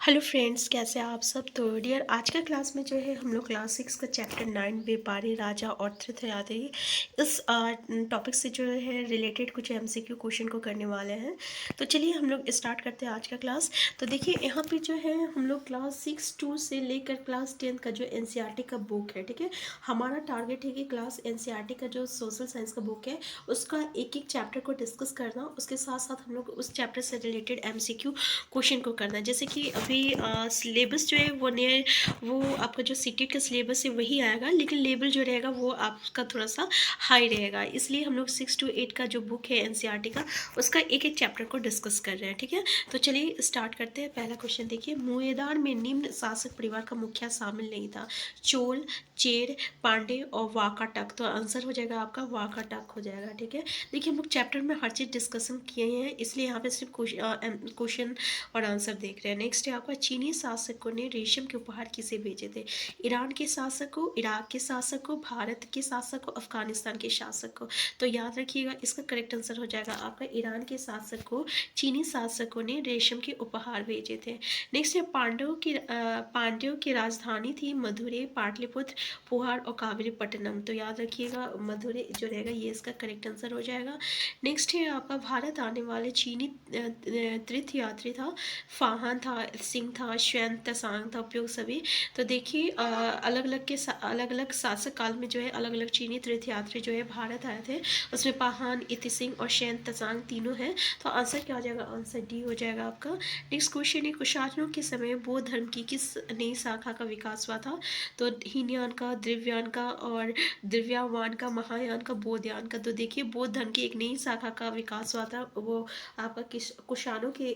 Hello friends, कैसे हैं आप सब। तो डियर, आज का क्लास में जो है हम लोग क्लास 6 का चैप्टर 9 व्यापारी राजा और तीर्थयात्री इस टॉपिक से जो है रिलेटेड कुछ एमसीक्यू क्वेश्चन को करने वाले हैं। तो चलिए हम लोग स्टार्ट करते हैं आज का क्लास। तो देखिए यहाँ पे जो है हम लोग क्लास 6 से लेकर क्लास 10 का जो एनसीईआरटी का बुक है, ठीक है। हमारा टारगेट है कि क्लास एनसीईआरटी का जो सोशल साइंस का बुक है उसका एक एक चैप्टर को डिस्कस करना, उसके साथ साथ हम लोग उस चैप्टर से रिलेटेड एमसीक्यू क्वेश्चन को करना है। जैसे कि अभी सिलेबस जो है वो आपका जो सीटेट का सिलेबस है वही आएगा, लेकिन लेवल जो रहेगा वो आपका थोड़ा सा हाई रहेगा। इसलिए हम लोग 6 to 8 का जो बुक है एनसीईआरटी का उसका एक एक चैप्टर को डिस्कस कर रहे हैं, ठीक है। तो चलिए स्टार्ट करते हैं। पहला क्वेश्चन देखिए, मुएदार में निम्न शासक परिवार का मुखिया शामिल नहीं था। चोल, चेर, पांडे और वाकाटक। तो आंसर हो जाएगा आपका वाकाटक हो जाएगा, ठीक है। देखिए हम लोग चैप्टर में हर चीज़ डिस्कशन किए हैं, इसलिए यहाँ पे सिर्फ क्वेश्चन और आंसर देख रहे हैं। नेक्स्ट है आपका, चीनी शासकों ने रेशम के उपहार किसे भेजे थे। ईरान के शासक को, इराक के शासक को, भारत के शासक को, अफगानिस्तान के शासक को। तो याद रखिएगा इसका करेक्ट आंसर हो जाएगा आपका ईरान के शासक को चीनी शासकों ने रेशम के उपहार भेजे थे। नेक्स्ट है, पांड्यों की राजधानी थी मधुरै, पाटलिपुत्र, पुहार और कावेरीपट्टनम। तो याद रखिएगा मधुरै जो रहेगा ये इसका करेक्ट आंसर हो जाएगा। नेक्स्ट है आपका, भारत आने वाले चीनी तीर्थ यात्री था। फाहान था, सिंह था, श्वेन तसांग था, उपयोग सभी। तो देखिए अलग अलग शासक काल में जो है अलग अलग चीनी तीर्थयात्री जो है भारत आए थे। उसमें पाहान, इति सिंह और शैन तसांग तीनों हैं। तो आंसर क्या हो जाएगा, आंसर डी हो जाएगा आपका। नेक्स्ट क्वेश्चन है, कुशासनों के समय बौद्ध धर्म की किस नई शाखा का विकास हुआ था। तो हीनयान का, द्रव्यान का और द्रव्यावान का, महायान का, बौद्धयान का। तो देखिए बौद्ध धर्म की एक नई शाखा का विकास हुआ था, वो आपका कुशानों के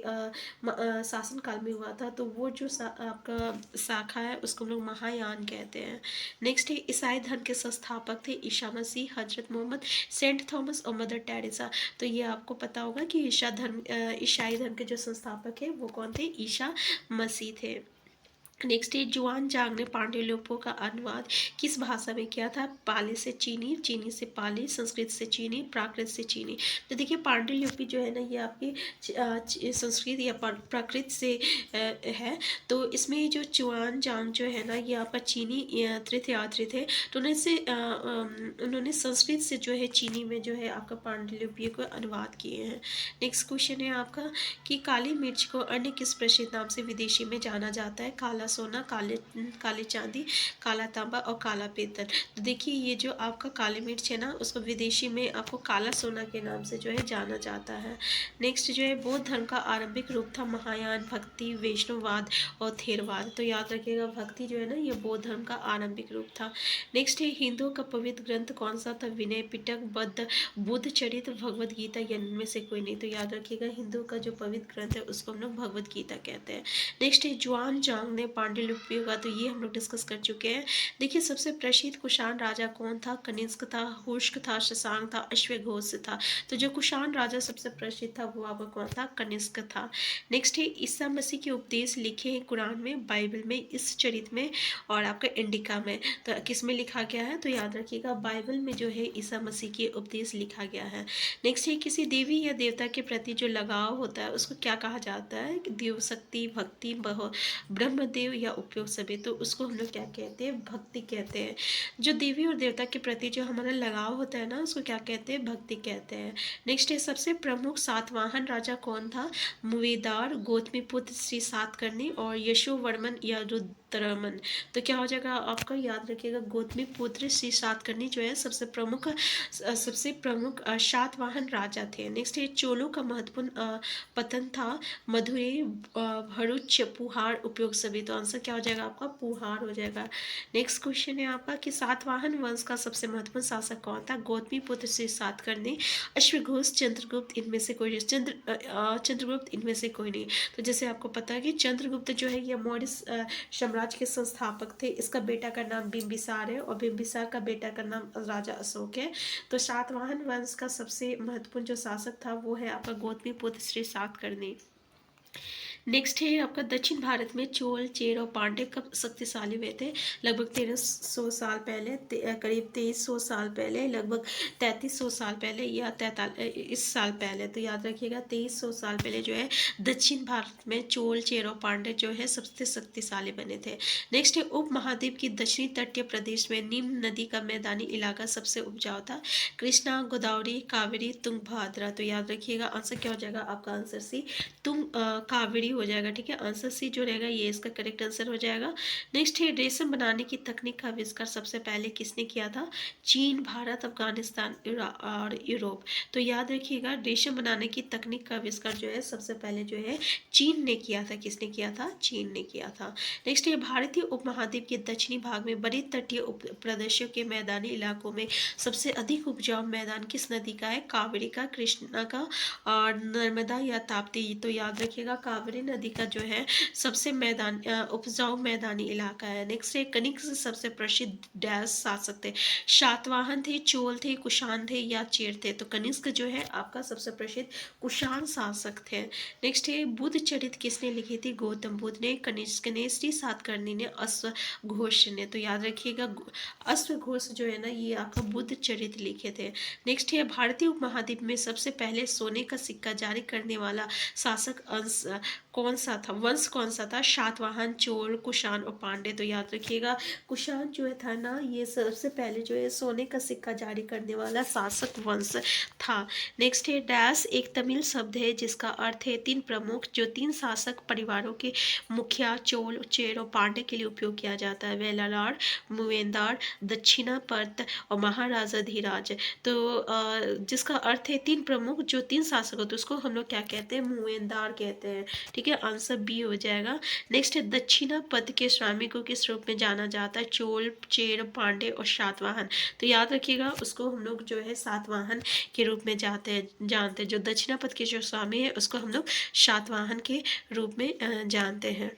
शासन काल में हुआ था। तो वो जो आपका शाखा है उसको हम लोग महायान कहते हैं। नेक्स्ट है, ईसाई धर्म के संस्थापक थे ईसा मसीह, हजरत मोहम्मद, सेंट थॉमस और मदर टेरेसा। तो ये आपको पता होगा कि ईसाई धर्म के जो संस्थापक है वो कौन थे, ईसा मसीह थे। नेक्स्ट है, जुआन जांग ने पांडुलिपियों का अनुवाद किस भाषा में किया था। पाली से चीनी, चीनी से पाली, संस्कृत से चीनी, प्राकृत से चीनी। तो देखिए पांडुलिपि जो है ना ये आपकी संस्कृत या प्राकृत से है। तो इसमें जो जुआन जांग जो है ना ये आपका चीनी तीर्थयात्री थे। तो उन्होंने संस्कृत से जो है चीनी में जो है आपका पांडुलिपि को अनुवाद किए हैं। नेक्स्ट क्वेश्चन है आपका कि काली मिर्च को अन्य किस प्रसिद्ध नाम से विदेशी में जाना जाता है। काला सोना, काले चांदी, काला तांबा और काला पीतल। तो देखिए ये जो आपका काली मिर्च है ना उसको विदेशी में आपको काला सोना के नाम से जो है जाना जाता है। नेक्स्ट जो है, बौद्ध धर्म का आरंभिक रूप था महायान, भक्ति, वैष्णववाद और थेरवाद। तो याद रखिएगा भक्ति जो है ना ये बौद्ध धर्म का आरंभिक रूप था। नेक्स्ट है, हिंदुओं का पवित्र ग्रंथ कौन सा था। विनय पिटक, बुद्ध चरित्र, भगवद गीता या इनमें से कोई नहीं। तो याद रखिएगा हिंदू का जो पवित्र ग्रंथ है उसको हम लोग भगवद गीता कहते हैं। नेक्स्ट है, जुआन जांग ने पांडुलिपियों का, तो ये हम लोग डिस्कस कर चुके हैं। देखिए सबसे प्रसिद्ध कुषाण राजा कौन था। कनिष्क था, हुर्क था, शशांक था, अश्वघोष था। तो जो कुषाण राजा सबसे प्रसिद्ध था वो आपका कौन था, कनिष्क था। नेक्स्ट है, ईसा मसीह के उपदेश लिखे हैं कुरान में, बाइबल में, इस चरित्र में और आपका इंडिका में। तो किस में लिखा गया है, तो याद रखिएगा बाइबल में जो है ईसा मसीह के उपदेश लिखा गया है। नेक्स्ट है, किसी देवी या देवता के प्रति जो लगाव होता है उसको क्या कहा जाता है। देव शक्ति, भक्ति, ब्रह्मदेव या उपयोग सभी। तो उसको हम लोग क्या कहते हैं, भक्ति कहते हैं। जो देवी और देवता के प्रति जो हमारा लगाव होता है ना उसको क्या कहते हैं, भक्ति कहते हैं। नेक्स्ट है, सबसे प्रमुख सातवाहन राजा कौन था। मुवेदार, गौतमी पुत्र श्री सातकर्णी और यशोवर्मन या रुद्रमन। तो क्या हो जाएगा आपका, याद रखिएगा गौतमी पुत्र श्री सातकर्णी जो है सबसे प्रमुख सातवाहन राजा थे। नेक्स्ट है, चोलों का महत्वपूर्ण पतन था मधुरै, भरूच, पुहार, उपयोग सभी। तो आंसर क्या हो जाएगा आपका, पुहार हो जाएगा। नेक्स्ट क्वेश्चन है आपका कि सातवाहन वंश का सबसे महत्वपूर्ण शासक कौन था। गौतमी पुत्र श्री सातकर्णी, अश्वघोष, चंद्रगुप्त, इनमें से कोई चंद्रगुप्त इनमें से कोई नहीं। तो जैसे आपको पता है कि चंद्रगुप्त जो है ये मौर्य साम्राज्य के संस्थापक थे। इसका बेटा का नाम बिंबिसार है और बिंबिसार का बेटा का नाम राजा अशोक है। तो सातवाहन वंश का सबसे महत्वपूर्ण जो शासक था वो है आपका गौतमी पुत्र श्री सातकर्णी। नेक्स्ट है आपका दक्षिण भारत में चोल, चेर और पांड्य कब शक्तिशाली हुए थे? लगभग 1300 साल पहले, करीब 2300 साल पहले, लगभग 3300 साल पहले या 43 साल पहले। तो याद रखिएगा 2300 साल पहले जो है दक्षिण भारत में चोल, चेर और पांड्य जो है सबसे शक्तिशाली बने थे। नेक्स्ट है उप महाद्वीप की दक्षिणी तटीय प्रदेश में निम्न नदी का मैदानी इलाका सबसे उपजाऊ था? कृष्णा, गोदावरी, कावेरी, तुंगभद्रा। तो याद रखिएगा आंसर क्या हो जाएगा आपका? आंसर सी कावेरी हो जाएगा। ठीक है, आंसर सी जो रहेगा ये इसका करेक्ट आंसर हो जाएगा। नेक्स्ट है रेशम बनाने की तकनीक का आविष्कार सबसे पहले किसने किया था? चीन, भारत, अफगानिस्तान और यूरोप। तो याद रखिएगा रेशम बनाने की तकनीक का आविष्कार जो है सबसे पहले जो है चीन ने किया था। किसने किया था? चीन ने किया था। नेक्स्ट है भारतीय उपमहाद्वीप के दक्षिणी भाग में बड़े तटीय प्रदेशों के मैदानी इलाकों में सबसे अधिक उपजाऊ मैदान किस नदी का है? कावेरी का, कृष्णा का और नर्मदा या ताप्ती। तो याद रखिएगा कावेरी नदी का जो है सबसे उपजाऊ मैदानी इलाका है। नेक्स्ट है कनिष्क सबसे प्रसिद्ध डैश शासक थे? सातवाहन थे, चोल थे, कुषाण थे या चेर थे? तो कनिष्क जो है आपका सबसे प्रसिद्ध कुषाण शासक थे। नेक्स्ट है बुद्ध चरित किसने लिखी थी? गौतम बुद्ध ने, कनिष्क ने, श्री सातकर्णी ने, अश्वघोष ने। तो याद रखिएगा अश्वघोष जो है ना ये आपका बुद्ध चरित लिखे थे। नेक्स्ट है भारतीय उपमहाद्वीप में सबसे पहले सोने का सिक्का जारी करने वाला शासक अंश कौन सा था? वंश कौन सा था? सातवाहन, चोल, कुषाण और पांड्य। तो याद रखिएगा कुषाण जो है था ना ये सबसे पहले जो है सोने का सिक्का जारी करने वाला शासक वंश था। नेक्स्ट है डैश एक तमिल शब्द है जिसका अर्थ है तीन प्रमुख, जो तीन शासक परिवारों के मुखिया चोल, चेर और पांड्य के लिए उपयोग किया जाता है? वेलार, मूवेंदार, दक्षिणापथ और महाराजा धीराज। तो जिसका अर्थ है तीन प्रमुख जो तीन शासक होते हैं उसको हम लोग क्या कहते हैं? मूवेंदार कहते हैं। ठीक है, आंसर बी हो जाएगा। नेक्स्ट है दक्षिणापथ के स्वामी को किस रूप में जाना जाता है? चोल, चेर, पांड्य और सातवाहन। तो याद रखिएगा उसको हम लोग जो है सातवाहन के रूप में जानते हैं। जो दक्षिणापथ के जो स्वामी है उसको हम लोग सातवाहन के रूप में जानते हैं।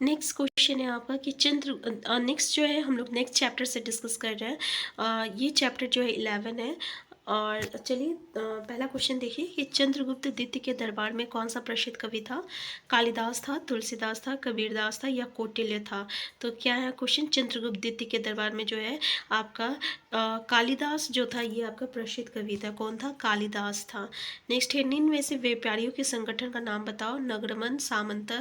नेक्स्ट क्वेश्चन है आपका कि चंद्र नेक्स्ट जो है हम लोग नेक्स्ट चैप्टर से डिस्कस कर रहे हैं। ये चैप्टर जो है 11 है। और चलिए पहला क्वेश्चन देखिए कि चंद्रगुप्त द्वितीय के दरबार में कौन सा प्रसिद्ध कवि था? कालिदास था, तुलसीदास था, कबीरदास था या कौटिल्य था? तो क्या है क्वेश्चन? चंद्रगुप्त द्वितीय के दरबार में जो है आपका कालिदास जो था ये आपका प्रसिद्ध कवि था। कौन था? कालिदास था। नेक्स्ट है निम्न में से व्यापारियों के संगठन का नाम बताओ? नगरमन, सामंत,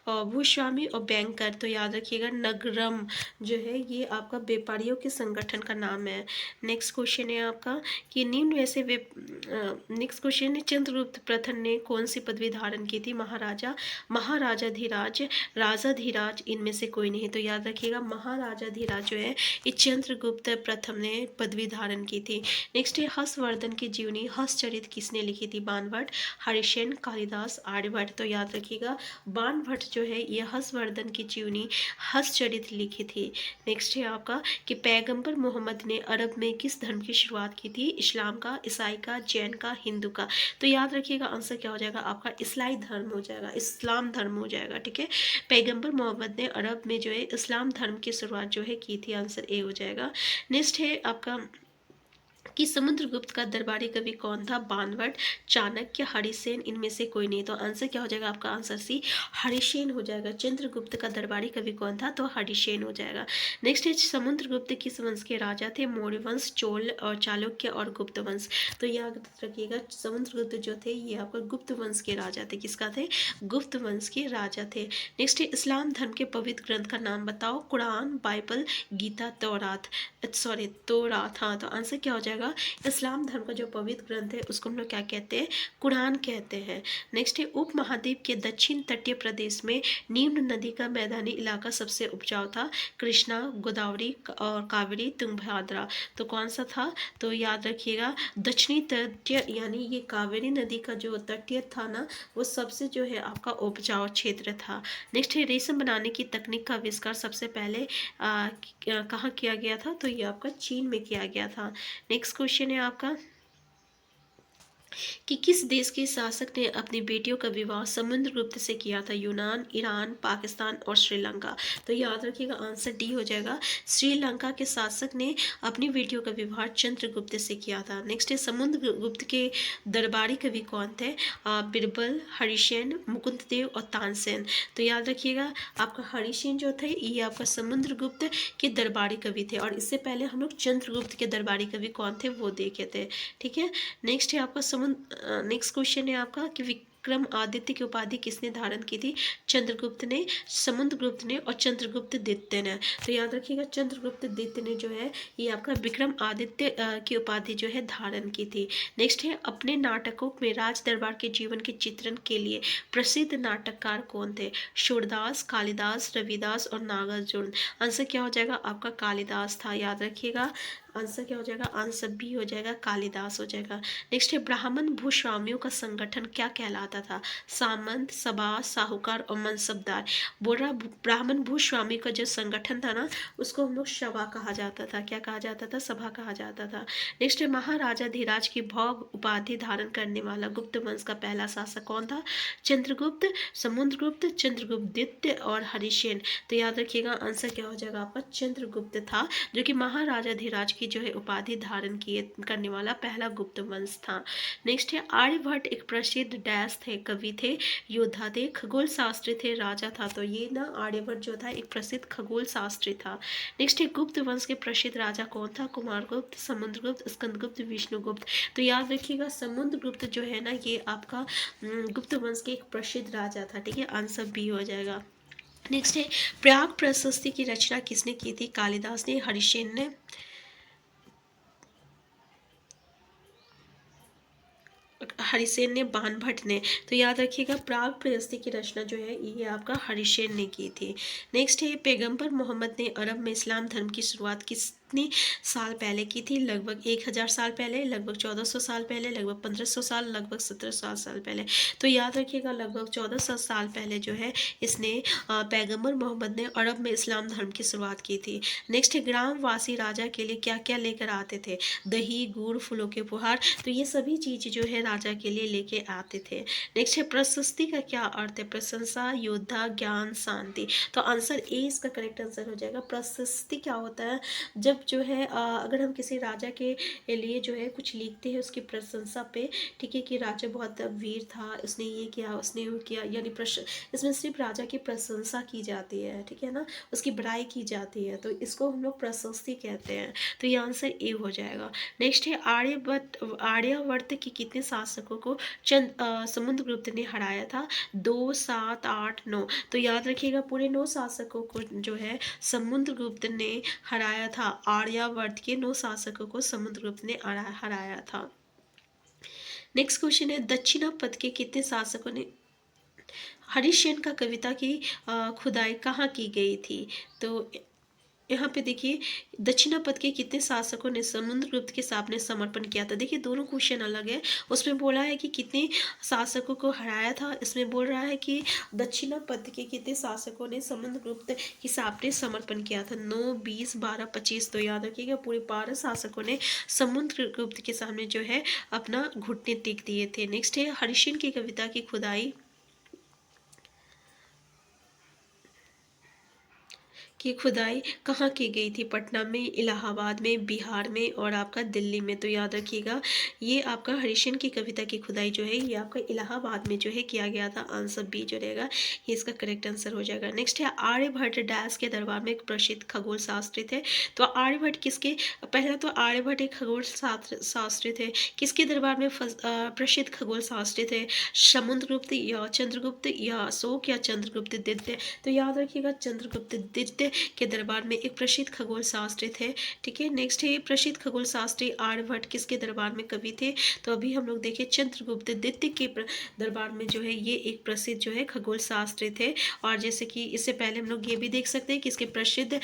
भूस्वामी और बैंकर। तो याद रखिएगा नगरम जो है ये आपका व्यापारियों के संगठन का नाम है। नेक्स्ट क्वेश्चन है आपका कि निम्न में से नेक्स्ट क्वेश्चन है चंद्रगुप्त प्रथम ने कौन सी पदवी धारण की थी? महाराजा, महाराजा धीराज, राजा धीराज, इनमें से कोई नहीं। तो याद रखिएगा महाराजा धीराज जो है ये चंद्रगुप्त प्रथम ने पदवी धारण की थी। नेक्स्ट है हर्षवर्धन की जीवनी हर्षचरित किसने लिखी थी? बाणभट्ट, हरिसेन, कालिदास, आर्यभट्ट। तो याद रखिएगा बाणभट्ट जो है ये हर्षवर्धन की जीवनी हर्षचरित लिखी थी। नेक्स्ट है आपका कि पैगंबर मोहम्मद ने अरब में किस धर्म की शुरुआत की थी? इस्लाम का, ईसाई का, जैन का, हिंदू का। तो याद रखिएगा आंसर क्या हो जाएगा आपका? इस्लाई धर्म हो जाएगा, इस्लाम धर्म हो जाएगा। ठीक है, पैगंबर मोहम्मद ने अरब में जो है इस्लाम धर्म की शुरुआत जो है की थी। आंसर ए हो जाएगा। नेक्स्ट है आपका कि समुद्रगुप्त का दरबारी कवि कौन था? बाणभट्ट, चाणक्य, हरिसेन, इनमें से कोई नहीं। तो आंसर क्या हो जाएगा आपका? आंसर सी हरिसेन हो जाएगा। चंद्रगुप्त का दरबारी कवि कौन था? तो हरिसेन हो जाएगा। नेक्स्ट है समुद्रगुप्त किस वंश के राजा थे? मौर्य वंश, चोल और चालुक्य और गुप्त वंश। तो याद रखिएगा समुद्रगुप्त जो थे ये आपका गुप्त वंश के राजा थे। किसका थे? गुप्त वंश के राजा थे। नेक्स्ट है इस्लाम धर्म के पवित्र ग्रंथ का नाम बताओ? कुरान, बाइबल, गीता, तौरात। तौरात। हाँ, तो आंसर क्या हो जाएगा? इस्लाम धर्म का जो पवित्र ग्रंथ है उसको हम लोग क्या कहते हैं? कुरान कहते हैं। नेक्स्ट है उप महाद्वीप के दक्षिण तटीय प्रदेश में निम्न नदी का मैदानी इलाका सबसे उपजाऊ था? कृष्णा, गोदावरी और कावेरी, तुंगभद्रा। तो कौन सा था? तो याद रखिएगा दक्षिणी तटीय यानी ये कावेरी नदी का जो तटीय था ना वो सबसे जो है आपका उपजाऊ क्षेत्र था। नेक्स्ट है रेशम बनाने की तकनीक का आविष्कार सबसे पहले कहाँ किया गया था? तो ये आपका चीन में किया गया था। नेक्स्ट क्वेश्चन है आपका कि किस देश के शासक ने अपनी बेटियों का विवाह समुद्रगुप्त से किया था? यूनान, ईरान, पाकिस्तान और श्रीलंका। तो याद रखिएगा आंसर डी हो जाएगा। श्रीलंका के शासक ने अपनी बेटियों का विवाह चंद्रगुप्त से किया था। नेक्स्ट है समुद्रगुप्त के दरबारी कवि कौन थे? बिरबल, हरिसेन, मुकुंददेव और तानसेन। तो याद रखिएगा आपका हरिसेन जो थे ये आपका समुद्रगुप्त के दरबारी कवि थे, और इससे पहले हम लोग चंद्रगुप्त के दरबारी कवि कौन थे वो देखे थे। ठीक है। नेक्स्ट है आपका नेक्स्ट क्वेश्चन है आपका कि विक्रमादित्य की उपाधि किसने धारण की थी? चंद्रगुप्त ने, समुद्रगुप्त ने और चंद्रगुप्त द्वितीय ने। तो याद रखिएगा चंद्रगुप्त द्वितीय ने जो है ये आपका विक्रमादित्य की उपाधि जो है धारण की थी। नेक्स्ट है अपने नाटकों में राज दरबार के जीवन के चित्रण के लिए प्रसिद्ध नाटककार कौन थे? सूरदास, कालिदास, रविदास और नागार्जुन। आंसर क्या हो जाएगा आपका? कालिदास था। याद रखिएगा आंसर क्या हो जाएगा? आंसर बी हो जाएगा, कालिदास हो जाएगा। नेक्स्ट है ब्राह्मण भूस्वामियों का संगठन क्या कहलाता था? सामंत, सभा, साहूकार और मनसबदार। बोल रहा ब्राह्मण भूस्वामी का जो संगठन था ना उसको हम लोग सभा कहा जाता था। क्या कहा जाता था? सभा कहा जाता था। नेक्स्ट है महाराजा धीराज की भोग उपाधि धारण करने वाला गुप्त वंश का पहला शासक कौन था? चंद्रगुप्त, समुद्रगुप्त, चंद्रगुप्त द्वितीय और हरिसेन। तो याद रखिएगा आंसर क्या हो जाएगा आपका? चंद्रगुप्त था, जो कि महाराजा धीराज की जो है उपाधि धारण किए करने वाला पहला गुप्त वंश था। नेक्स्ट है आर्यभट्ट एक प्रसिद्ध डैश थे, कवि थे, योद्धा थे, खगोल शास्त्री थे, राजा था। तो ये ना आर्यभट्ट जो था एक प्रसिद्ध खगोल शास्त्री था। नेक्स्ट है गुप्त वंश के प्रसिद्ध राजा कौन था? कुमारगुप्त, समुद्रगुप्त, स्कंदगुप्त, विष्णुगुप्त। तो याद रखिएगा समुद्रगुप्त जो है ना ये आपका गुप्त वंश के एक प्रसिद्ध राजा था। ठीक है, आंसर बी हो जाएगा। नेक्स्ट है प्रयाग प्रशस्ति की रचना किसने की थी? कालिदास ने, हरिसेन ने, हरिसेन ने, बाणभट्ट ने। तो याद रखिएगा प्राग प्रशस्ति की रचना जो है ये आपका हरिसेन ने की थी। नेक्स्ट है पैगंबर मोहम्मद ने अरब में इस्लाम धर्म की शुरुआत कितनी साल पहले की थी? लगभग 1000 साल पहले, लगभग 1400 साल पहले, लगभग 1500 साल, लगभग 1700 साल पहले। तो याद रखिएगा लगभग 1400 साल पहले जो है इसने पैगंबर मोहम्मद ने अरब में इस्लाम धर्म की शुरुआत की थी। नेक्स्ट है ग्रामवासी राजा के लिए क्या क्या लेकर आते थे? दही, गुड़, फूलों के उपहार। तो ये सभी चीज़ जो है राजा के लिए लेके आते थे। नेक्स्ट है प्रशस्ति का क्या अर्थ है? प्रशंसा, योद्धा, ज्ञान, शांति। तो आंसर ए इसका करेक्ट आंसर हो जाएगा। प्रशस्ति क्या होता है? जब जो है अगर हम किसी राजा के लिए जो है कुछ लिखते हैं उसकी प्रशंसा पे, ठीक है, कि राजा बहुत वीर था, उसने ये किया, उसने वो किया, यानी इसमें सिर्फ राजा की प्रशंसा की जाती है, ठीक है ना, उसकी बड़ाई की जाती है, तो इसको हम लोग प्रशस्ति कहते हैं। तो ये आंसर ए हो जाएगा। नेक्स्ट है आर्यवर्त के कितने शासकों को समुद्रगुप्त ने हराया था? 2, 7, 8, 9। तो याद रखिएगा पूरे 9 शासकों को जो है समुद्रगुप्त ने हराया था। आर्यवर्त के 9 शासकों को समुद्रगुप्त ने हराया था। नेक्स्ट क्वेश्चन है दक्षिणापथ के कितने शासकों ने हरिश्चंद्र का कविता की खुदाई कहाँ की गई थी? तो यहाँ पे देखिए दक्षिणापथ के कितने शासकों ने समुद्रगुप्त के सामने समर्पण किया था? देखिए दोनों क्वेश्चन अलग है। उसमें बोला है कि कितने शासकों को हराया था, इसमें बोल रहा है कि दक्षिणापथ के कितने शासकों ने समुद्रगुप्त के सामने समर्पण किया था। 9, 20, 12, 25। तो याद रखिएगा पूरे 12 शासकों ने समुद्रगुप्त के सामने जो है अपना घुटने टेक दिए थे। नेक्स्ट है हरिश्चंद्र की कविता की खुदाई की खुदाई कहाँ की गई थी? पटना में, इलाहाबाद में, बिहार में और आपका दिल्ली में। तो याद रखिएगा ये आपका हरिश्चंद्र की कविता की खुदाई जो है ये आपका इलाहाबाद में जो है किया गया था। आंसर बी जो रहेगा ये इसका करेक्ट आंसर हो जाएगा। नेक्स्ट है आर्यभट्ट डैश के दरबार में एक प्रसिद्ध खगोल शास्त्री थे। तो आर्यभट्ट किसके, पहला तो आर्यभट्ट एक खगोल शास्त्री थे, किसके दरबार में प्रसिद्ध खगोल शास्त्री थे? समुद्रगुप्त या चंद्रगुप्त या अशोक या चंद्रगुप्त द्वितीय। तो याद रखिएगा चंद्रगुप्त द्वितीय के दरबार में एक प्रसिद्ध खगोल शास्त्री थे। ठीक है, नेक्स्ट है प्रसिद्ध खगोल शास्त्री आर्यभट्ट किसके दरबार में कवि थे? तो अभी हम लोग देखें चंद्रगुप्त द्वितीय के दरबार में जो है ये एक प्रसिद्ध जो है खगोल शास्त्री थे। और जैसे कि इससे पहले हम लोग ये भी देख सकते हैं कि इसके प्रसिद्ध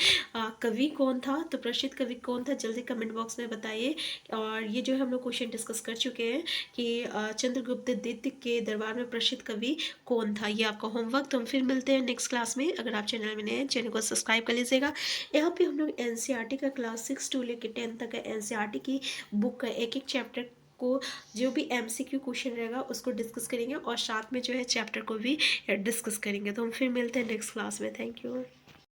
कवि कौन था। तो प्रसिद्ध कवि कौन था जल्दी कमेंट बॉक्स में बताइए। और ये जो है हम लोग क्वेश्चन डिस्कस कर चुके हैं कि चंद्रगुप्त द्वितीय के दरबार में प्रसिद्ध कवि कौन था। ये आपका होमवर्क। तो हम फिर मिलते हैं नेक्स्ट क्लास में। अगर आप चैनल में नए हैं चैनल को सब्सक्राइब कर लीजिएगा। यहाँ पे हम लोग एनसीईआरटी का क्लास 6 to लेकर 10 तक का एनसीईआरटी की बुक का एक एक चैप्टर आपको जो भी MCQ क्वेश्चन रहेगा उसको डिस्कस करेंगे और साथ में जो है चैप्टर को भी डिस्कस करेंगे। तो हम फिर मिलते हैं नेक्स्ट क्लास में। Thank you.